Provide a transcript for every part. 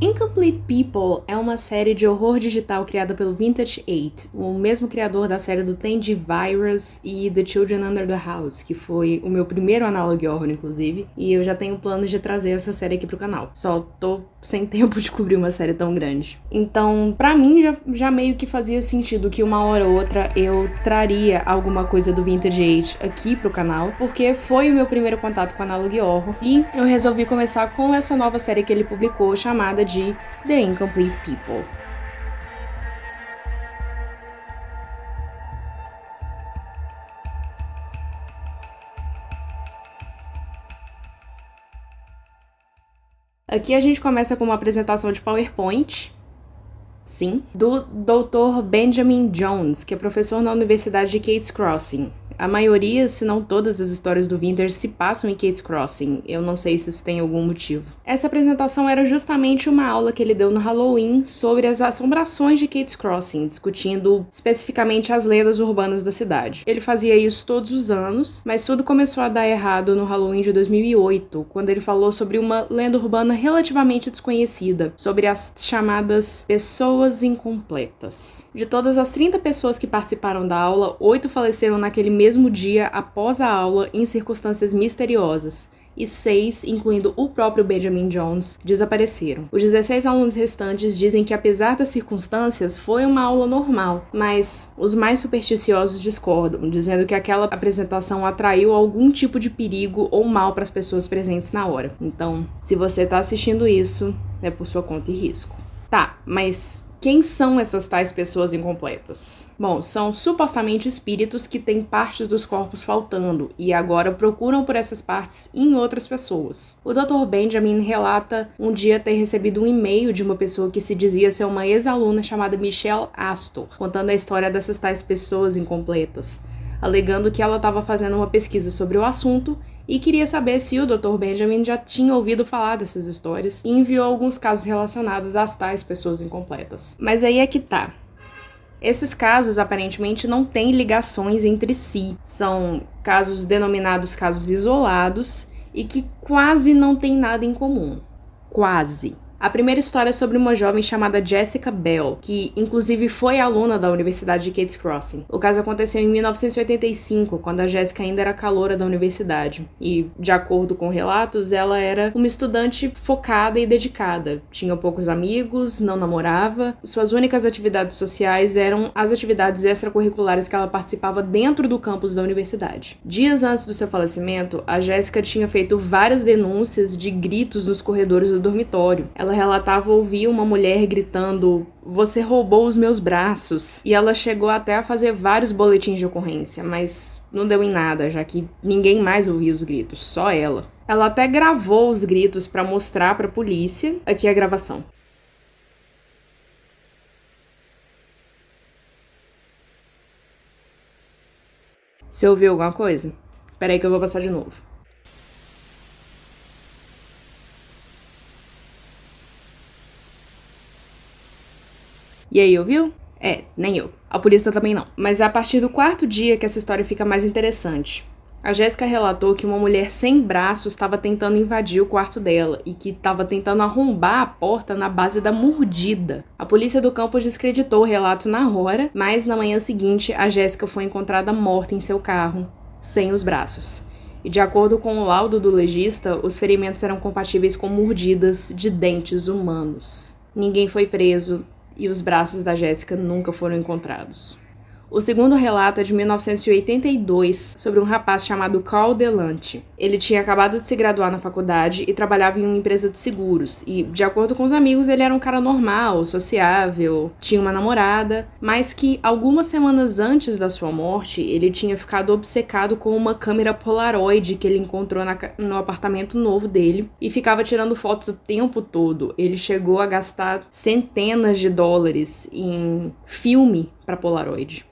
Incomplete People é uma série de horror digital criada pelo Vintage 8, o mesmo criador da série do Tandy Virus e The Children Under the House, que foi o meu primeiro Analog Horror, inclusive, e eu já tenho planos de trazer essa série aqui pro canal. Só tô sem tempo de cobrir uma série tão grande. Então, pra mim, já meio que fazia sentido que uma hora ou outra eu traria alguma coisa do Vintage 8 aqui pro canal, porque foi o meu primeiro contato com Analog Horror, e eu resolvi começar com essa nova série que ele publicou, chamada de The Incomplete People. Aqui a gente começa com uma apresentação de PowerPoint, sim, do Dr. Benjamin Jones, que é professor na Universidade de Cates Crossing. A maioria, se não todas as histórias do Vintage se passam em Cates Crossing. Eu não sei se isso tem algum motivo. Essa apresentação era justamente uma aula que ele deu no Halloween sobre as assombrações de Cates Crossing, discutindo especificamente as lendas urbanas da cidade. Ele fazia isso todos os anos, mas tudo começou a dar errado no Halloween de 2008, quando ele falou sobre uma lenda urbana relativamente desconhecida, sobre as chamadas pessoas incompletas. De todas as 30 pessoas que participaram da aula, 8 faleceram naquele mesmo dia após a aula em circunstâncias misteriosas, e 6, incluindo o próprio Benjamin Jones, desapareceram. Os 16 alunos restantes dizem que, apesar das circunstâncias, foi uma aula normal, mas os mais supersticiosos discordam, dizendo que aquela apresentação atraiu algum tipo de perigo ou mal para as pessoas presentes na hora. Então, se você tá assistindo isso, é por sua conta e risco. Tá, mas quem são essas tais pessoas incompletas? Bom, são supostamente espíritos que têm partes dos corpos faltando e agora procuram por essas partes em outras pessoas. O Dr. Benjamin relata um dia ter recebido um e-mail de uma pessoa que se dizia ser uma ex-aluna chamada Michelle Astor, contando a história dessas tais pessoas incompletas, alegando que ela estava fazendo uma pesquisa sobre o assunto e queria saber se o Dr. Benjamin já tinha ouvido falar dessas histórias e enviou alguns casos relacionados às tais pessoas incompletas. Mas aí é que tá. Esses casos aparentemente não têm ligações entre si. São casos denominados casos isolados e que quase não têm nada em comum. Quase. A primeira história é sobre uma jovem chamada Jessica Bell, que inclusive foi aluna da Universidade de Cates Crossing. O caso aconteceu em 1985, quando a Jessica ainda era caloura da universidade. E, de acordo com relatos, ela era uma estudante focada e dedicada. Tinha poucos amigos, não namorava. Suas únicas atividades sociais eram as atividades extracurriculares que ela participava dentro do campus da universidade. Dias antes do seu falecimento, a Jessica tinha feito várias denúncias de gritos nos corredores do dormitório. Ela relatava ouvir uma mulher gritando: "Você roubou os meus braços", e ela chegou até a fazer vários boletins de ocorrência, mas não deu em nada, já que ninguém mais ouvia os gritos, só ela. Ela até gravou os gritos para mostrar para a polícia. Aqui é a gravação. Você ouviu alguma coisa? Peraí que eu vou passar de novo. E aí, ouviu? Nem eu. A polícia também não. Mas é a partir do quarto dia que essa história fica mais interessante. A Jéssica relatou que uma mulher sem braços estava tentando invadir o quarto dela e que estava tentando arrombar a porta na base da mordida. A polícia do campus descreditou o relato na hora, mas na manhã seguinte a Jéssica foi encontrada morta em seu carro, sem os braços. E de acordo com o laudo do legista, os ferimentos eram compatíveis com mordidas de dentes humanos. Ninguém foi preso e os braços da Jéssica nunca foram encontrados. O segundo relato é de 1982, sobre um rapaz chamado Carl Delante. Ele tinha acabado de se graduar na faculdade e trabalhava em uma empresa de seguros. E, de acordo com os amigos, ele era um cara normal, sociável, tinha uma namorada, mas que algumas semanas antes da sua morte, ele tinha ficado obcecado com uma câmera Polaroid que ele encontrou no apartamento novo dele e ficava tirando fotos o tempo todo. Ele chegou a gastar centenas de dólares em filme para Polaroid.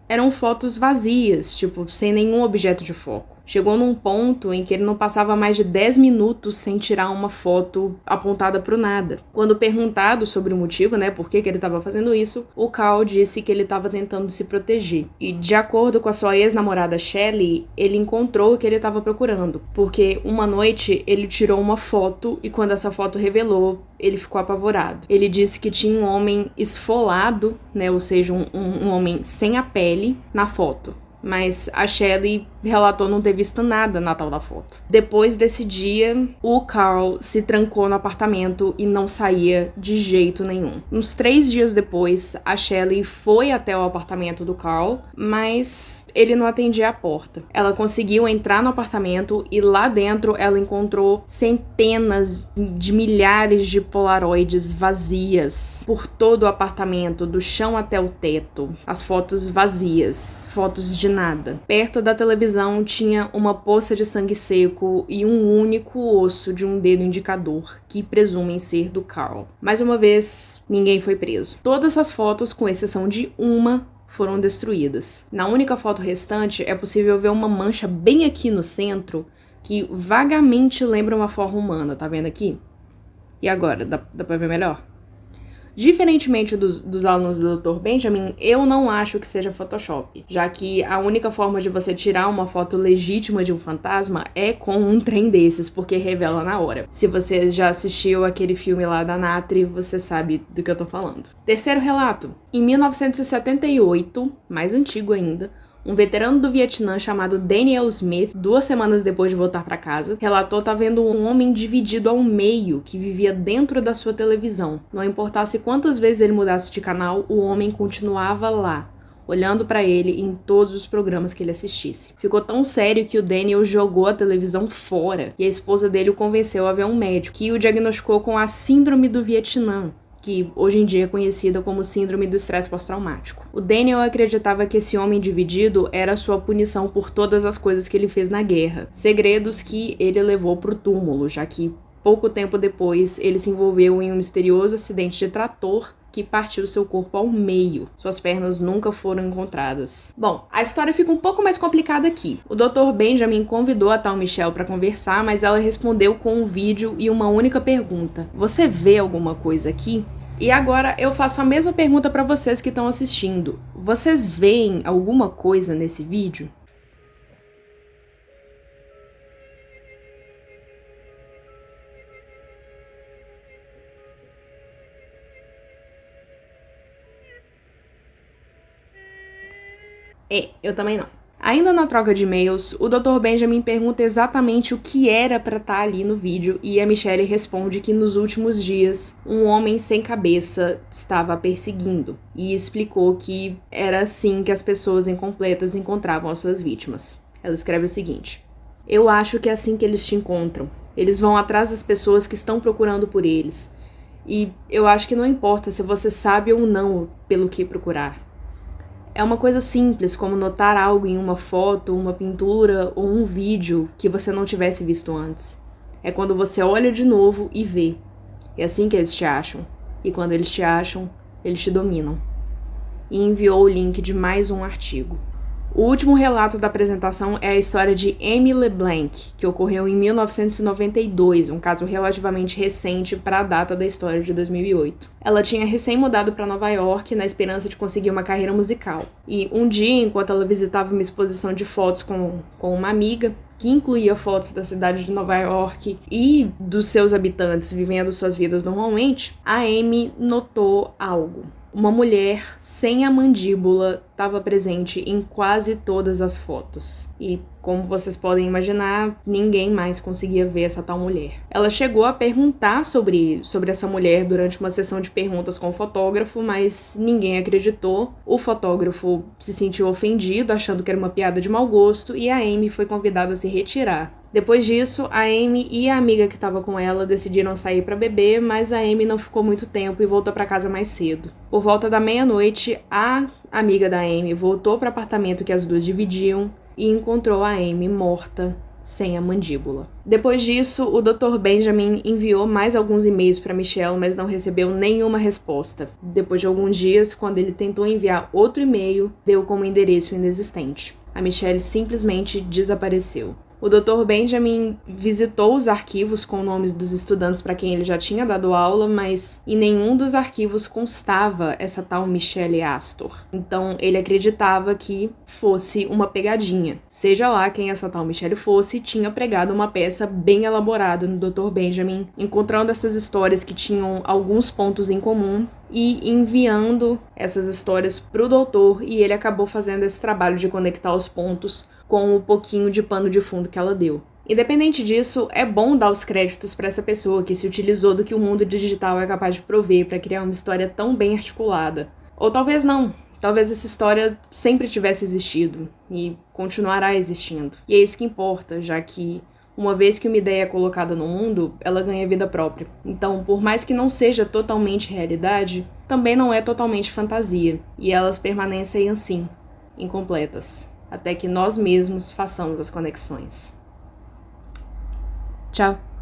eram fotos vazias, tipo, sem nenhum objeto de foco. Chegou num ponto em que ele não passava mais de 10 minutos sem tirar uma foto apontada pro nada. Quando perguntado sobre o motivo, né, por que ele estava fazendo isso, o Carl disse que ele estava tentando se proteger. E de acordo com a sua ex-namorada Shelley, ele encontrou o que ele estava procurando, porque uma noite ele tirou uma foto e quando essa foto revelou, ele ficou apavorado. Ele disse que tinha um homem esfolado, né, ou seja, um homem sem a pele na foto. Mas a Shelley relatou não ter visto nada na tal da foto. Depois desse dia, o Carl se trancou no apartamento e não saía de jeito nenhum. Uns 3 dias depois, a Shelley foi até o apartamento do Carl, mas ele não atendia a porta. Ela conseguiu entrar no apartamento e lá dentro ela encontrou centenas de milhares de polaroids vazias por todo o apartamento, do chão até o teto. As fotos vazias, fotos de nada. Perto da televisão tinha uma poça de sangue seco e um único osso de um dedo indicador, que presumem ser do Carl. Mais uma vez, ninguém foi preso. Todas as fotos, com exceção de uma, foram destruídas. Na única foto restante, é possível ver uma mancha bem aqui no centro, que vagamente lembra uma forma humana, tá vendo aqui? E agora, dá pra ver melhor? Diferentemente dos alunos do Dr. Benjamin, eu não acho que seja Photoshop, já que a única forma de você tirar uma foto legítima de um fantasma é com um trem desses, porque revela na hora. Se você já assistiu aquele filme lá da Natri, você sabe do que eu tô falando. Terceiro relato. Em 1978, mais antigo ainda, um veterano do Vietnã chamado Daniel Smith, 2 semanas depois de voltar para casa, relatou estar vendo um homem dividido ao meio que vivia dentro da sua televisão. Não importasse quantas vezes ele mudasse de canal, o homem continuava lá, olhando para ele em todos os programas que ele assistisse. Ficou tão sério que o Daniel jogou a televisão fora e a esposa dele o convenceu a ver um médico, que o diagnosticou com a Síndrome do Vietnã, que hoje em dia é conhecida como Síndrome do Estresse Pós-Traumático. O Daniel acreditava que esse homem dividido era sua punição por todas as coisas que ele fez na guerra, segredos que ele levou pro túmulo, já que pouco tempo depois ele se envolveu em um misterioso acidente de trator que partiu seu corpo ao meio. Suas pernas nunca foram encontradas. Bom, a história fica um pouco mais complicada aqui. O Dr. Benjamin convidou a tal Michelle para conversar, mas ela respondeu com um vídeo e uma única pergunta: "Você vê alguma coisa aqui?" E agora eu faço a mesma pergunta para vocês que estão assistindo. Vocês veem alguma coisa nesse vídeo? Eu também não. Ainda na troca de e-mails, o Dr. Benjamin pergunta exatamente o que era pra estar ali no vídeo e a Michelle responde que nos últimos dias um homem sem cabeça estava a perseguindo e explicou que era assim que as pessoas incompletas encontravam as suas vítimas. Ela escreve o seguinte: "Eu acho que é assim que eles te encontram. Eles vão atrás das pessoas que estão procurando por eles. E eu acho que não importa se você sabe ou não pelo que procurar. É uma coisa simples, como notar algo em uma foto, uma pintura ou um vídeo que você não tivesse visto antes. É quando você olha de novo e vê. É assim que eles te acham. E quando eles te acham, eles te dominam." E enviou o link de mais um artigo. O último relato da apresentação é a história de Amy LeBlanc, que ocorreu em 1992, um caso relativamente recente para a data da história de 2008. Ela tinha recém-mudado para Nova York na esperança de conseguir uma carreira musical. E um dia, enquanto ela visitava uma exposição de fotos com uma amiga, que incluía fotos da cidade de Nova York e dos seus habitantes vivendo suas vidas normalmente, a Amy notou algo. Uma mulher sem a mandíbula estava presente em quase todas as fotos. E, como vocês podem imaginar, ninguém mais conseguia ver essa tal mulher. Ela chegou a perguntar sobre essa mulher durante uma sessão de perguntas com o fotógrafo, mas ninguém acreditou. O fotógrafo se sentiu ofendido, achando que era uma piada de mau gosto, e a Amy foi convidada a se retirar. Depois disso, a Amy e a amiga que estava com ela decidiram sair para beber, mas a Amy não ficou muito tempo e voltou para casa mais cedo. Por volta da meia-noite, a amiga da Amy voltou para o apartamento que as duas dividiam e encontrou a Amy morta sem a mandíbula. Depois disso, o Dr. Benjamin enviou mais alguns e-mails para Michelle, mas não recebeu nenhuma resposta. Depois de alguns dias, quando ele tentou enviar outro e-mail, deu como endereço inexistente. A Michelle simplesmente desapareceu. O Dr. Benjamin visitou os arquivos com nomes dos estudantes para quem ele já tinha dado aula, mas em nenhum dos arquivos constava essa tal Michelle Astor. Então ele acreditava que fosse uma pegadinha. Seja lá quem essa tal Michelle fosse, tinha pregado uma peça bem elaborada no Dr. Benjamin, encontrando essas histórias que tinham alguns pontos em comum e enviando essas histórias para o doutor, e ele acabou fazendo esse trabalho de conectar os pontos com o pouquinho de pano de fundo que ela deu. Independente disso, é bom dar os créditos para essa pessoa que se utilizou do que o mundo digital é capaz de prover para criar uma história tão bem articulada. Ou talvez não. Talvez essa história sempre tivesse existido e continuará existindo. E é isso que importa, já que uma vez que uma ideia é colocada no mundo, ela ganha vida própria. Então, por mais que não seja totalmente realidade, também não é totalmente fantasia. E elas permanecem assim, incompletas, até que nós mesmos façamos as conexões. Tchau!